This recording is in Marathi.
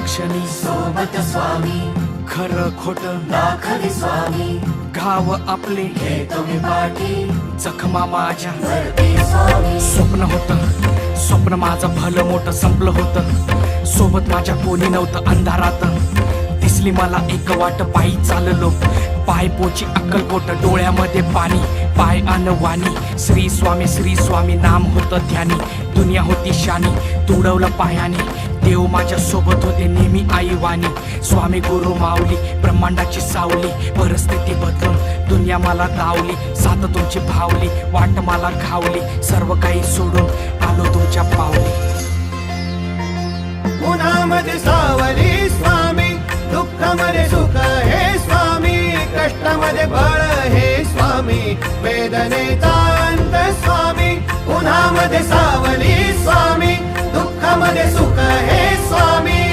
क्षणी सोबत स्वामी, खरं खोट दाखवी स्वामी, घाव आपले घेतो मी पाठी, जखमा माझ्या वरती स्वामी. स्वप्न होतं, स्वप्न माझं भलं मोठं संपलं होतं. सोबत माझ्या कोणी नव्हतं अंधारात. दिसली मला एक वाट, पायी चाललो, पाय पोची अक्कलकोट, डोळ्यामध्ये पाणी, पाय अन वाणी. श्री स्वामी नाम होतं ध्यानी. दुनिया होती शानी, तुडवलं पायाने. देव माझ्या सोबत होते नेहमी आई वाणी. स्वामी गुरु माऊली, ब्रह्मांडाची सावली. परिस्थिती बदलून दुनिया मला दावली. साथ तुमची भावली, वाट मला घावली. सर्व काही सोडून आलो तुमच्या पावली. उन्हामध्ये सावली स्वामी, दुःखामध्ये सुख हे स्वामी, कष्टामध्ये बळ हे स्वामी, वेदनेचा अंत स्वामी. उन्हामध्ये सावली स्वामी, दुःखामध्ये सुख हे स्वामी.